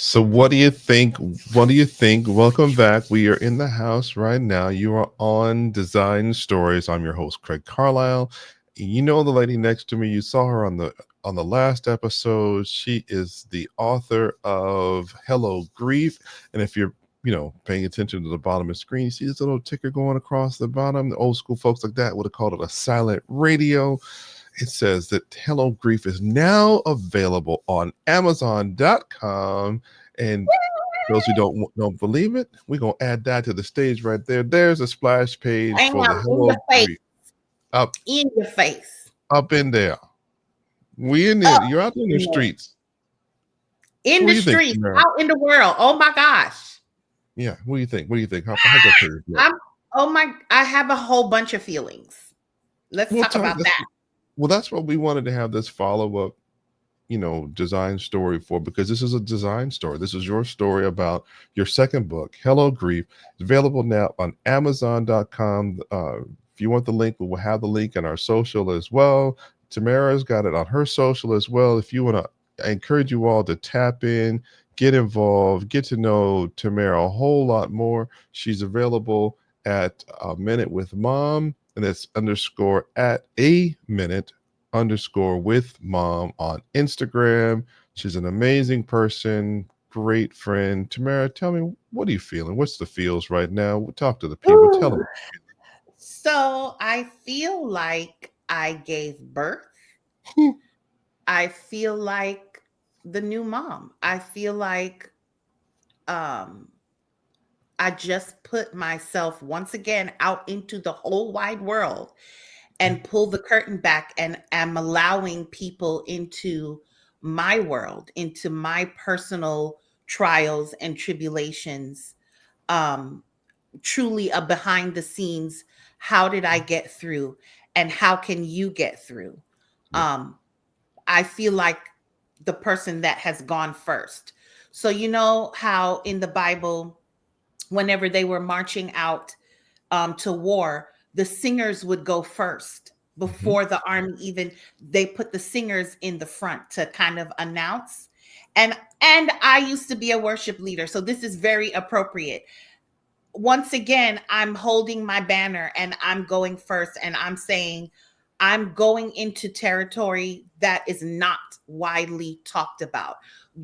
So what do you think? What do you think? Welcome back. We are in the house right now. You are on Design Stories. I'm your host, Craig Carlisle. You know the lady next to me. You saw her on the last episode. She is the author of Hello Grief. And if you're paying attention to the bottom of the screen, you see this little ticker going across the bottom. The old school folks like that would have called it a silent radio. It says that Hello Grief is now available on Amazon.com. And those who don't believe it, we're gonna add that to the stage right there. There's a splash page Bam, for the in your Hello face, Grief. Up in your face. up in there. We in Oh, there. You're out in the no. streets. So In what the do you think, streets, Tamara? out in the world. Oh my gosh. Yeah, what do you think? What do you think? How's that page look? I'm I have a whole bunch of feelings. Let's Well, talk about that. that's what we wanted to have this follow-up design story for, because this is a design story. This is your story about your second book, Hello Grief. It's available now on Amazon.com. If you want the link, we will have the link in our social as well. Tamara's got it on her social as well. If you want to, I encourage you all to tap in, get involved, get to know Tamara a whole lot more. She's available at a minute with mom, and it's underscore at a minute underscore with mom on Instagram. She's an amazing person, great friend. Tamara, tell me, what are you feeling? What's the feels right now? We'll talk to the people. Tell them. Ooh. So I feel like I gave birth. I feel like the new mom. I feel like um I just put myself once again out into the whole wide world and pull the curtain back and am allowing people into my world, into my personal trials and tribulations. Um, Truly a behind the scenes, how did I get through and how can you get through? Yeah. Um, I feel like the person that has gone first. So, you know how in the Bible, whenever they were marching out to war, the singers would go first Mhm. before the army even they put the singers in the front to kind of announce. And I used to be a worship leader, so this is very appropriate. Once again, I'm holding my banner and I'm going first and I'm saying I'm going into territory that is not widely talked about.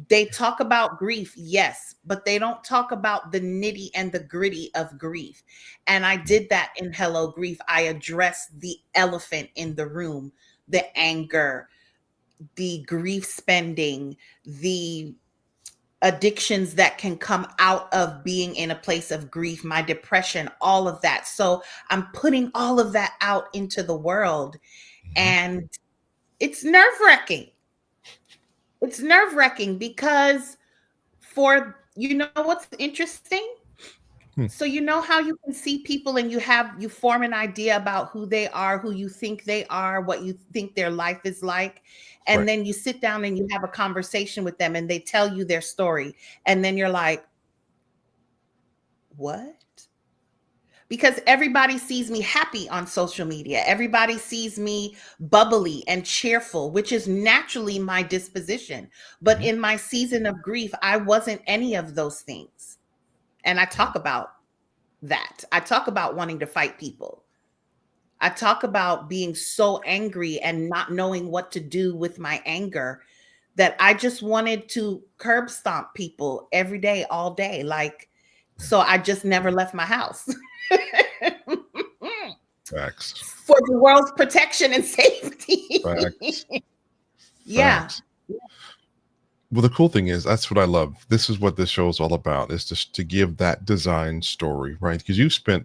They talk about grief, yes, but they don't talk about the nitty and the gritty of grief. And I did that in Hello Grief. I addressed the elephant in the room, the anger, the grief spending, the addictions that can come out of being in a place of grief, my depression, all of that. So I'm putting all of that out into the world, Mhm. and it's nerve wracking. It's nerve wracking because for you know what's interesting? Hmm. So you know how you can see people and you form an idea about who they are, who you think they are, what you think their life is like, and Right. then you sit down and you have a conversation with them and they tell you their story, and then you're like, what? Because everybody sees me happy on social media. Everybody sees me bubbly and cheerful, which is naturally my disposition. But Mhm. in my season of grief, I wasn't any of those things. And I talk about that. I talk about wanting to fight people. I talk about being so angry and not knowing what to do with my anger that I just wanted to curb stomp people every day, all day. Like, so I just never left my house. Facts. For the world's protection and safety. Facts. Yeah. Facts. Well, the cool thing is, that's what I love. This is what this show is all about, is just to give that design story, right? Because you spent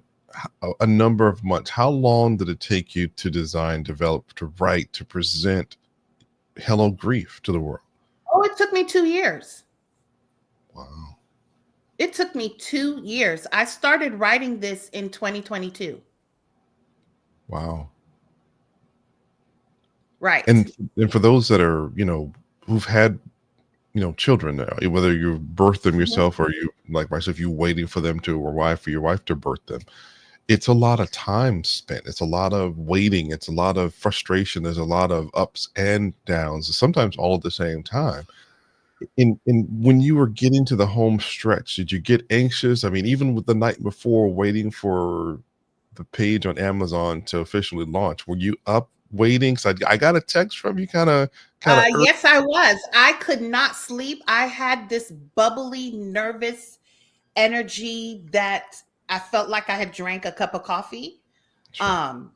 a number of months. How long did it take you to design, develop, to write, to present Hello Grief to the world? Oh, it took me 2 years. Wow. It took me 2 years. I started writing this in 2022. Wow. Right. And for those that are, who've had, children now, whether you birth them Mhm. yourself or you, like myself, you waiting for them to, or wife, for your wife to birth them, it's a lot of time spent. It's a lot of waiting. It's a lot of frustration. There's a lot of ups and downs, sometimes all at the same time. in when you were getting to the home stretch, did you get anxious? I mean, even with the night before waiting for the page on Amazon to officially launch, were you up waiting? 'Cause I got a text from you kinda ear Yes, I was. I could not sleep. I had this bubbly, nervous energy that I felt like I had drank a cup of coffee. Sure. Um,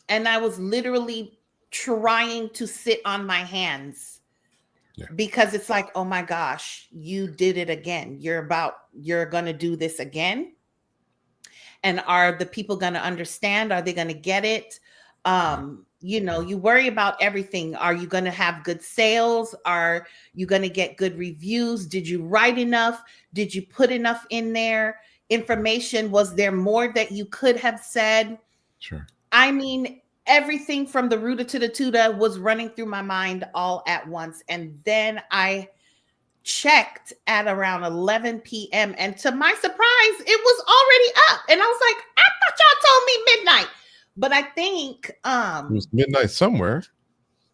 and I was literally trying to sit on my hands Yeah, because it's like, oh my gosh, you did it again. You're going to do this again. And are the people going to understand? Are they going to get it? yeah, You worry about everything. Are you going to have good sales? Are you going to get good reviews? Did you write enough? Did you put enough in there? yeah, Information? Was there more that you could have said? sure. I mean, everything from the rooter to the tutor was running through my mind all at once. And then I checked at around 11 p.m. And to my surprise, it was already up. And I was like, I thought y'all told me midnight. But I think It was midnight somewhere.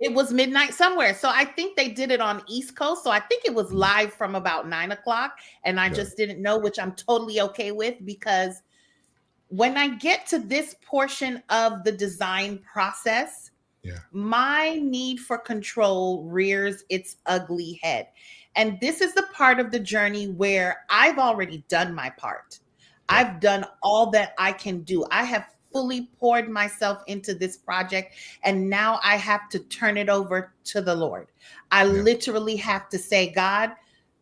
it was midnight somewhere. So I think they did it on East Coast. So I think it was Mm, live from about 9 o'clock. And I yeah, just didn't know, which I'm totally okay with because when I get to this portion of the design process, yeah, my need for control rears its ugly head. And this is the part of the journey where I've already done my part. yeah, I've done all that I can do. I have fully poured myself into this project, and now I have to turn it over to the Lord. I yeah, literally have to say, God,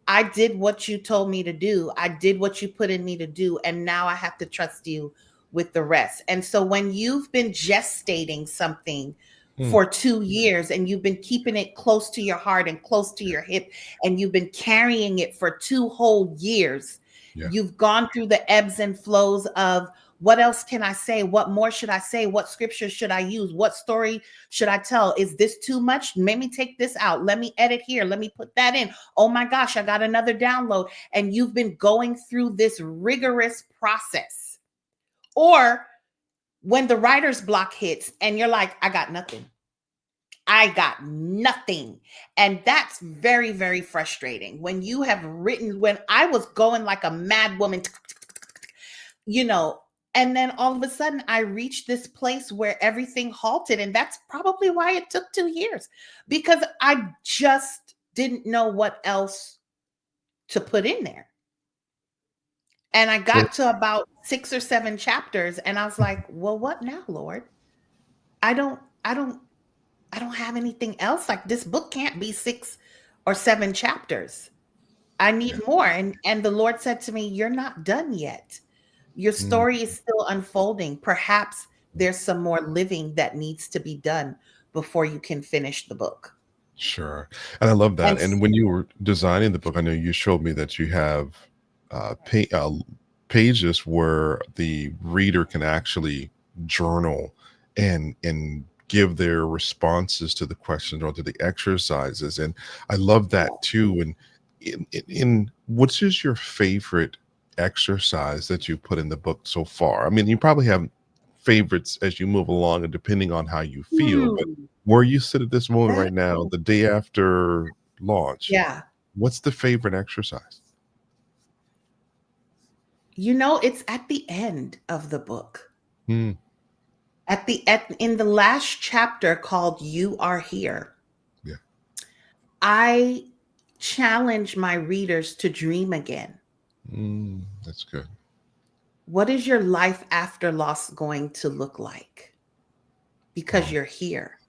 I did what you told me to do. I did what you put in me to do. And now I have to trust you with the rest. And so when you've been gestating something mm, for 2 years and you've been keeping it close to your heart and close to your hip, and you've been carrying it for 2 whole years, yeah, you've gone through the ebbs and flows of what else can I say? What more should I say? What scripture should I use? What story should I tell? Is this too much? Let me take this out. Let me edit here. Let me put that in. Oh my gosh, I got another download. And you've been going through this rigorous process. Or when the writer's block hits and you're like, I got nothing. I got nothing. And that's very, very frustrating. When you have written, when I was going like a mad woman, you know, and then all of a sudden I reached this place where everything halted. And that's probably why it took 2 years because I just didn't know what else to put in there. And I well, got to about 6 or 7 chapters and I was like, well, what now, Lord? I don't, I don't, I don't have anything else. Like this book can't be 6 or 7 chapters. I need yeah, more. And the Lord said to me, you're not done yet. Your mm, story is still unfolding. Perhaps there's some more living that needs to be done before you can finish the book. sure, and I love And that, and when you were designing the book, I know you showed me that you have, pa pages where the reader can actually journal and give their responses to the questions or to the exercises, and I love that too, and in which is your favorite exercise that you put in the book so far? I mean, you probably have favorites as you move along and depending on how you feel, but Hmm, where you sit at this moment that right now, the day after launch, yeah. what's the favorite exercise? It's at the end of the book. Mm, In the last chapter called You Are Here, yeah. I challenge my readers to dream again. That's good. What is your life after loss going to look like? Because Wow. you're here.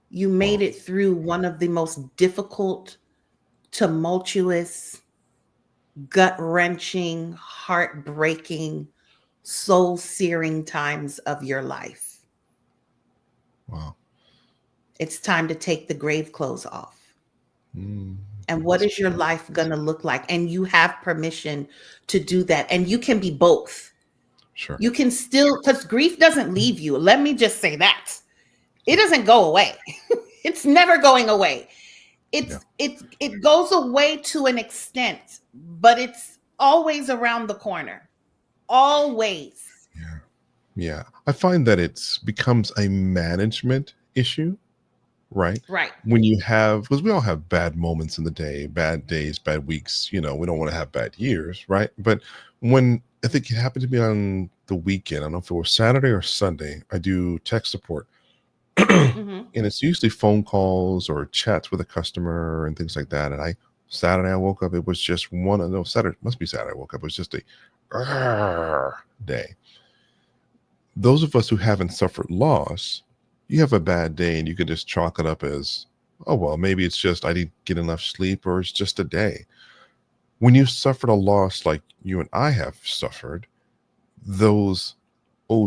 You made Wow. it through one of the most difficult, tumultuous, gut wrenching, heartbreaking, soul searing times of your life. Wow. It's time to take the grave clothes off. Mm, And what that's is your life going to look like? And you have permission to do that. And you can be both. sure. You can still, because grief doesn't leave you. Let me just say that. It doesn't go away. It's never going away. Yeah. It goes away to an extent, but it's always around the corner. Always. Yeah. Yeah. I find that it's becomes a management issue right? Right. When you have, because we all have bad moments in the day, bad days, bad weeks, we don't want to have bad years, right? But when I think it happened to me on the weekend, I don't know if it was Saturday or Sunday, I do tech support. Mm-hmm. And it's usually phone calls or chats with a customer and things like that. And Saturday I woke up, it was just one, no, Saturday, must be Saturday I woke up, it was just a day. Those of us who haven't suffered loss, you have a bad day and you can just chalk it up as, oh, well, maybe it's just I didn't get enough sleep or it's just a day. When you've suffered a loss like you and I have suffered, those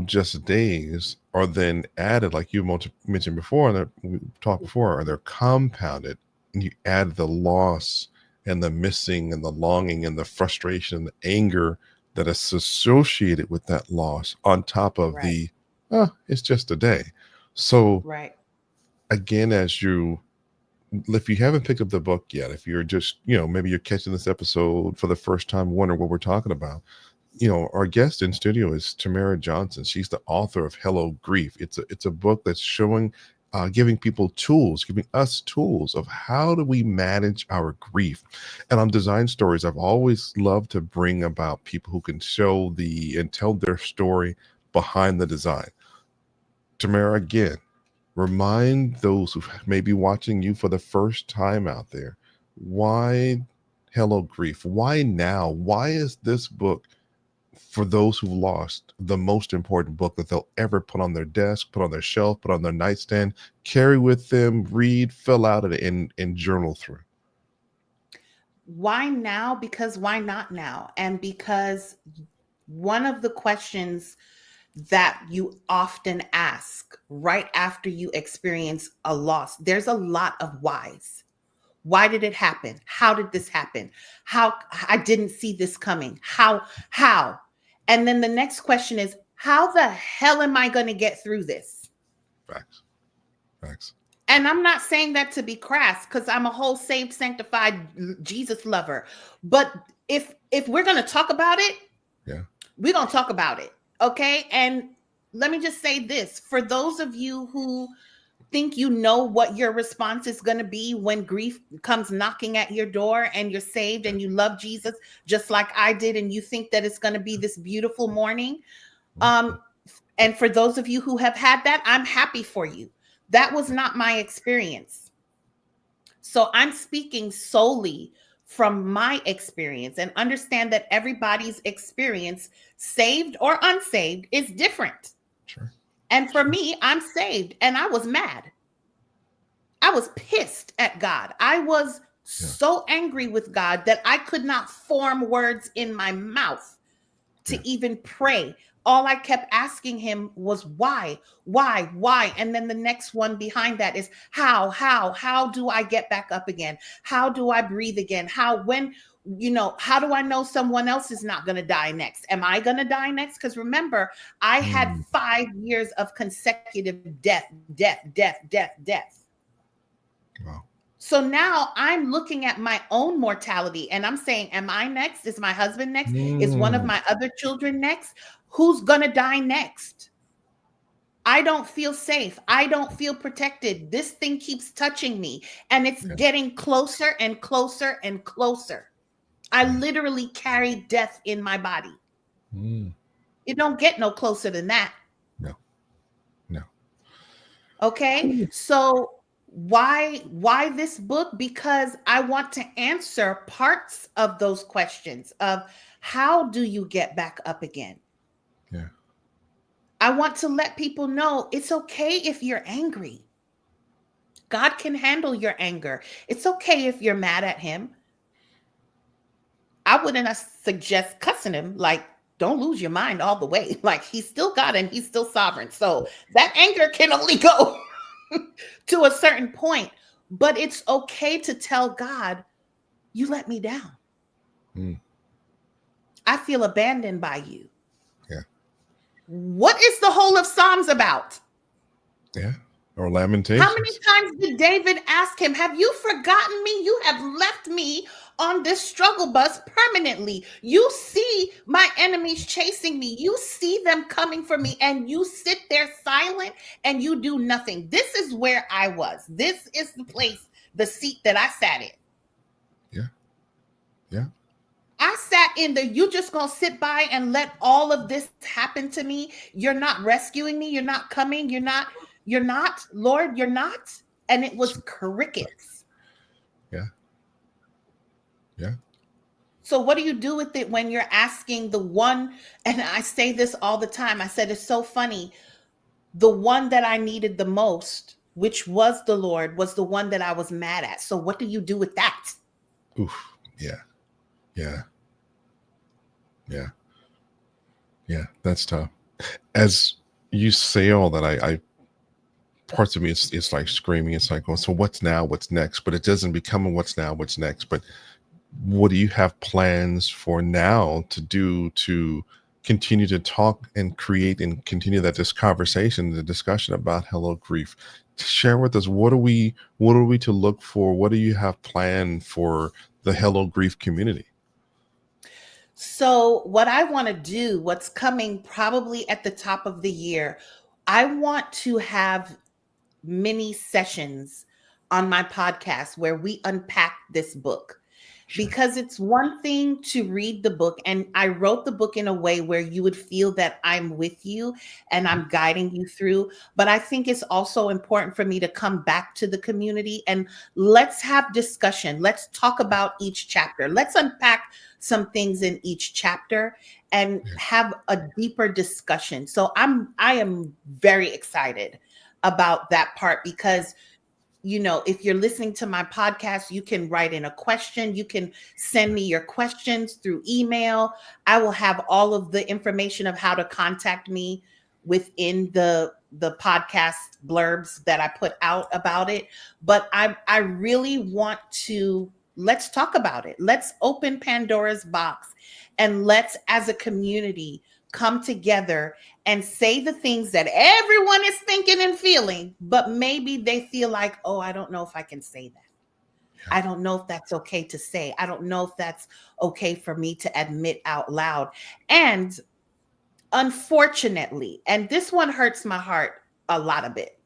just days are then added, like you mentioned before, and we talked before, or they're compounded, and you add the loss and the missing and the longing and the frustration and the anger that is associated with that loss on top of Right. the, it's just a day. So Right. again, if you haven't picked up the book yet, if you're just, maybe you're catching this episode for the first time, wondering what we're talking about, our guest in studio is Tamara Johnson. She's the author of Hello Grief. It's a book that's showing, giving people tools, giving us tools of how do we manage our grief. And on Design Stories, I've always loved to bring about people who can show and tell their story behind the design. Tamara, again, remind those who may be watching you for the first time out there, why Hello Grief? Why now? Why is this book, for those who've lost, the most important book that they'll ever put on their desk, put on their shelf, put on their nightstand, carry with them, read, fill out, and journal through? Why now? Because why not now? And because one of the questions that you often ask right after you experience a loss, there's a lot of whys. Why did it happen? How did this happen? How I didn't see this coming. How? And then the next question is, how the hell am I going to get through this? Facts. Facts. And I'm not saying that to be crass, because I'm a whole saved, sanctified Jesus lover. But if we're going to talk about it, Yeah. we're going to talk about it. Okay. And let me just say this, for those of you who think you know what your response is going to be when grief comes knocking at your door and you're saved Yeah. and you love Jesus just like I did, and you think that it's going to be this beautiful morning. Mhm. Um, and for those of you who have had that, I'm happy for you. That was not my experience. So I'm speaking solely from my experience, and understand that everybody's experience, saved or unsaved, is different. Sure. And for Sure. me, I'm saved and I was mad. I was pissed at God. I was Yeah. so angry with God that I could not form words in my mouth Yeah. to even pray. All I kept asking him was why? And then the next one behind that is how do I get back up again? How do I breathe again? How do I know someone else is not going to die next? Am I going to die next? Because remember, I had Mm. 5 years of consecutive death. Wow. So now I'm looking at my own mortality and I'm saying, am I next? Is my husband next? Is one of Mm. my other children next? Who's going to die next? I don't feel safe. I don't feel protected. This thing keeps touching me and it's Yeah. getting closer and closer and closer. I Mm. literally carry death in my body. Mm. It don't get no closer than that. No. No. Okay? Whew. So why this book? Because I want to answer parts of those questions of how do you get back up again? Yeah. I want to let people know it's okay if you're angry. God can handle your anger. It's okay if you're mad at him. I wouldn't suggest cussing him, like, don't lose your mind all the way. Like, he's still God and he's still sovereign. So that anger can only go to a certain point. But it's okay to tell God, you let me down. Mm. I feel abandoned by you. Yeah. What is the whole of Psalms about? Yeah. Or How many Lamentations. times did David ask him, have you forgotten me? You have left me on this struggle bus permanently. You see my enemies chasing me. You see them coming for me, and you sit there silent and you do nothing. This is where I was. This is the place, the seat that I sat in. Yeah. Yeah. I sat in the, you just gonna sit by and let all of this happen to me? You're not rescuing me. You're not coming. You're not, Lord, you're not. And it was crickets. Yeah. Yeah. So, what do you do with it when you're asking the one? And I say this all the time. I said, it's so funny. The one that I needed the most, which was the Lord, was the one that I was mad at. So, what do you do with that? Oof. Yeah. Yeah. Yeah. Yeah. That's tough. As you say all that, I parts of me, it's like screaming. It's like, oh, so what's now? What's next? But it doesn't become a what's now, what's next. But what do you have plans for now to do to continue to talk and create and continue that this conversation, the discussion about Hello Grief? Share with us, what are we to look for? What do you have planned for the Hello Grief community? So, what I want to do, what's coming probably at the top of the year, I want to have mini sessions on my podcast where we unpack this book, Sure. because it's one thing to read the book, and I wrote the book in a way where you would feel that I'm with you and I'm guiding you through. But I think it's also important for me to come back to the community and let's have discussion. Let's talk about each chapter. Let's unpack some things in each chapter and Yeah. have a deeper discussion. So I am very excited about that part, because if you're listening to my podcast, you can write in a question. You can send me your questions through email. I will have all of the information of how to contact me within the podcast blurbs that I put out about it. But I really want to, let's talk about it. Let's open Pandora's box, and let's, as a community, come together and say the things that everyone is thinking and feeling, but maybe they feel like, oh, I don't know if I can say that. Yeah. I don't know if that's okay to say. I don't know if that's okay for me to admit out loud. And unfortunately, and this one hurts my heart a lot of bit,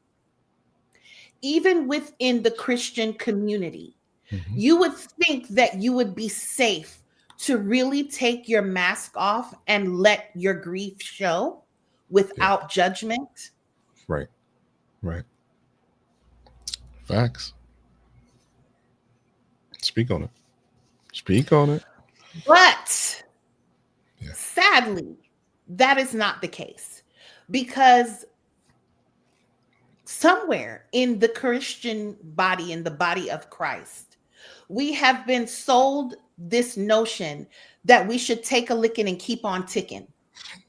even within the Christian community, Mhm. you would think that you would be safe to really take your mask off and let your grief show Yeah. without judgment. Right. Right. Facts. Speak on it. Speak on it. But Yeah. sadly, that is not the case, because somewhere in the Christian body, in the body of Christ, we have been sold this notion that we should take a licking and keep on ticking.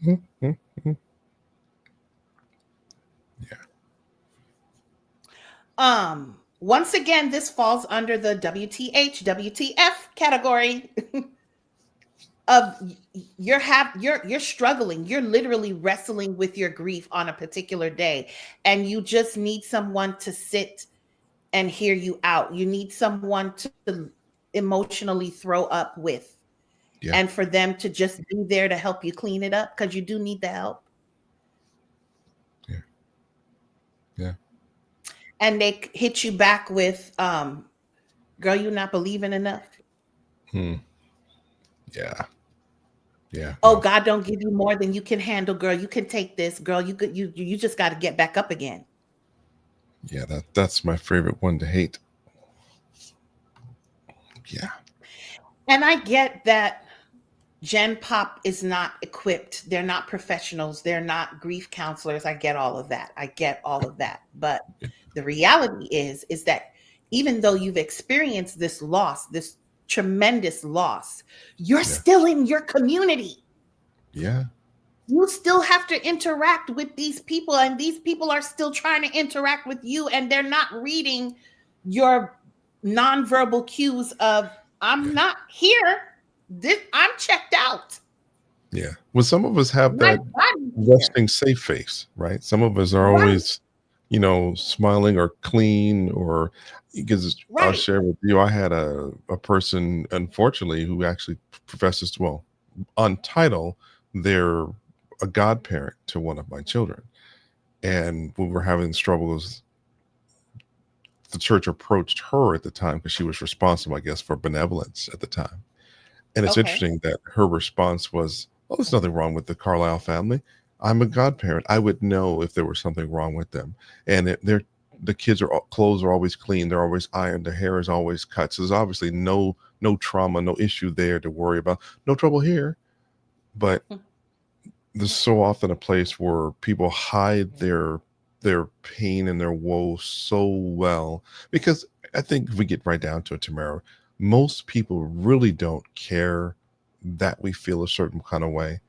Mhm. Mhm. Yeah. Once again, this falls under the WTH, WTF category of you're struggling, you're literally wrestling with your grief on a particular day, and you just need someone to sit and hear you out. You need someone to emotionally throw up with, Yeah. and for them to just be there to help you clean it up, because you do need the help. Yeah. Yeah. And they hit you back with, girl, you're not believing enough. Hmm. Yeah. Yeah. Oh, No. God don't give you more than you can handle, girl. You can take this, girl. You just got to get back up again. Yeah. That's my favorite one to hate. Yeah. And I get that Gen Pop is not equipped. They're not professionals. They're not grief counselors. I get all of that. I get all of that. But the reality is that even though you've experienced this loss, this tremendous loss, you're Yeah. still in your community. Yeah. You still have to interact with these people, and these people are still trying to interact with you, and they're not reading your nonverbal cues of, I'm Yeah. not here. I'm checked out. Yeah. Well, some of us have My that body's here. resting safe face, right? Some of us are Right. always smiling or clean, or because I'll Right. share with you, I had a person, unfortunately, who actually professes, well, on title, they're a godparent to one of my children. And when we're having struggles, the church approached her at the time because she was responsible, I guess, for benevolence at the time. And it's Okay. interesting that her response was, "Oh, there's nothing wrong with the Carlisle family. I'm a godparent. I would know if there was something wrong with them. And the kids are clothes are always clean. They're always ironed. Their hair is always cut. So there's obviously no trauma, no issue there to worry about. No trouble here. But there's so often a place where people hide their pain and their woe so well, because I think if we get right down to it, Tamara, most people really don't care that we feel a certain kind of way.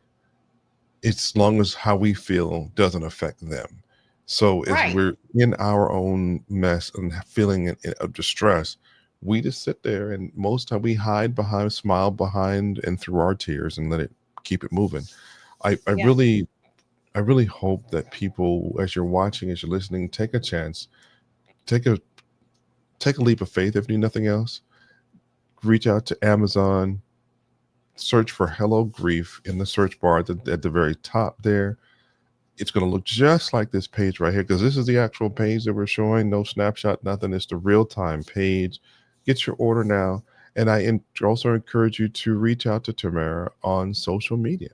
It's long as how we feel doesn't affect them. So as Right. we're in our own mess and feeling of distress, we just sit there, and most time we hide behind, smile behind, and through our tears, and let it keep it moving. I, I Yeah. really I really hope that people, as you're watching, as you're listening, take a chance, take a take a leap of faith. If you need nothing else, reach out to Amazon, search for "Hello Grief" in the search bar at the very top there. It's going to look just like this page right here, because this is the actual page that we're showing. No snapshot, nothing. It's the real time page. Get your order now, and also encourage you to reach out to Tamara on social media,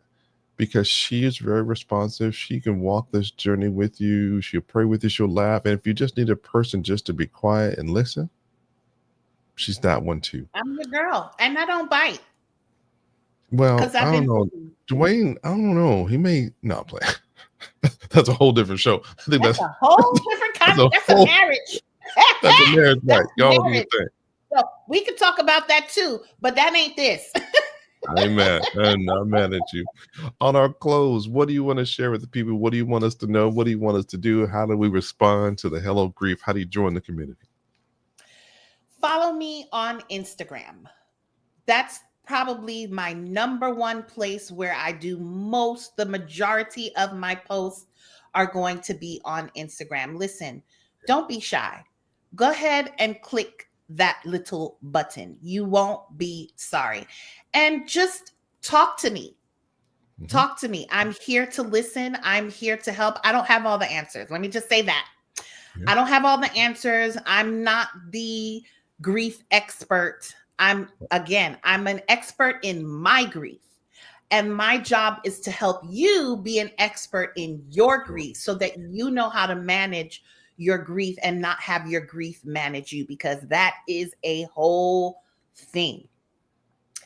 because she is very responsive. She can walk this journey with you. She'll pray with you. She'll laugh. And if you just need a person just to be quiet and listen, she's that one too. I'm your girl. And I don't bite Well, because I I've don't been know. bitten. Dwayne, I don't know. He may not play. That's a whole different show. I think That's that's a whole different that's kind. a That's a whole marriage. that's a marriage, right? That's Y'all do your marriage. thing. So we could talk about that too, but that ain't this. I ain't mad. I'm not mad at you. On our close, what do you want to share with the people? What do you want us to know? What do you want us to do? How do we respond to the Hello Grief? How do you join the community? Follow me on Instagram. That's probably my number one place where I do the majority of my posts are going to be on Instagram. Listen, don't be shy. Go ahead and click that little button. You won't be sorry. And just talk to me. Mhm. Talk to me. I'm here to listen. I'm here to help. I don't have all the answers. Let me just say that. Yeah. I don't have all the answers. I'm not the grief expert. I'm an expert in my grief. And my job is to help you be an expert in your grief so that you know how to manage your grief and not have your grief manage you, because that is a whole thing.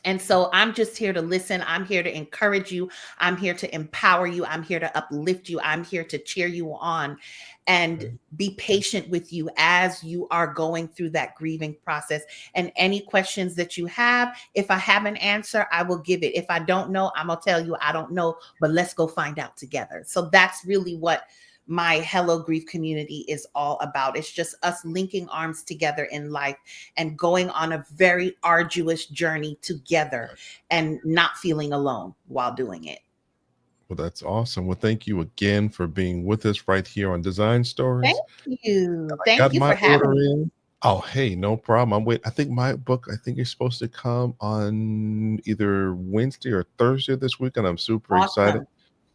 And so I'm just here to listen. I'm here to encourage you. I'm here to empower you. I'm here to uplift you. I'm here to cheer you on and Okay. be patient with you as you are going through that grieving process. And any questions that you have, if I have an answer, I will give it. If I don't know, I'm going to tell you I don't know, but let's go find out together. So that's really what my Hello Grief community is all about. It's just us linking arms together in life and going on a very arduous journey together and not feeling alone while doing it. Well, that's awesome. Well, thank you again for being with us right here on Design Thank Stories. you. I Thank got you my for order having me. in. Oh, hey, no problem. I'm wait. I think my book, I think is supposed to come on either Wednesday or Thursday this week, and I'm super excited. Awesome.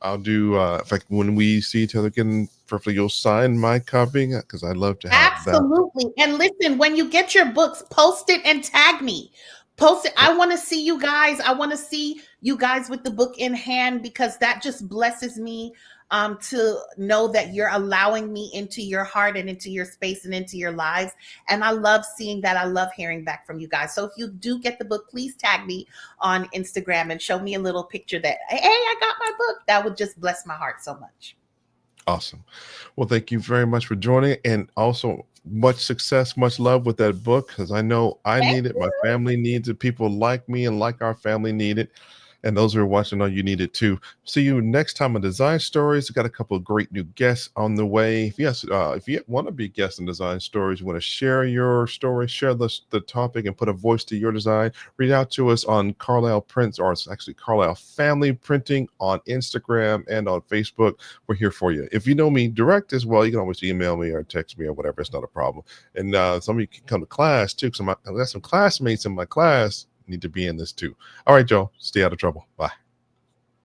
I'll do, in fact, when we see each other again, preferably you'll sign my copy, because I'd love to have that. Absolutely. And listen, when you get your books, post it and tag me. Post it. I want to see you guys. I want to see you guys with the book in hand, because that just blesses me to know that you're allowing me into your heart and into your space and into your lives. And I love seeing that. I love hearing back from you guys. So if you do get the book, please tag me on Instagram and show me a little picture that, hey, I got my book. That would just bless my heart so much. Awesome. Well, thank you very much for joining, and also much success, much love with that book, because I know I Thank need it. My you. family needs it. People like me and like our family need it. And those who are watching know you need it too. See you next time on Design Stories. We've got a couple of great new guests on the way. If you want to be a guest in Design Stories, you want to share your story, share the topic, and put a voice to your design, reach out to us on Carlisle Prints, or it's actually Carlisle Family Printing on Instagram and on Facebook. We're here for you. If you know me direct as well, you can always email me or text me or whatever. It's not a problem. And some of you can come to class too, because I've got some classmates in my class need to be in this too. All right, Joe, stay out of trouble. Bye.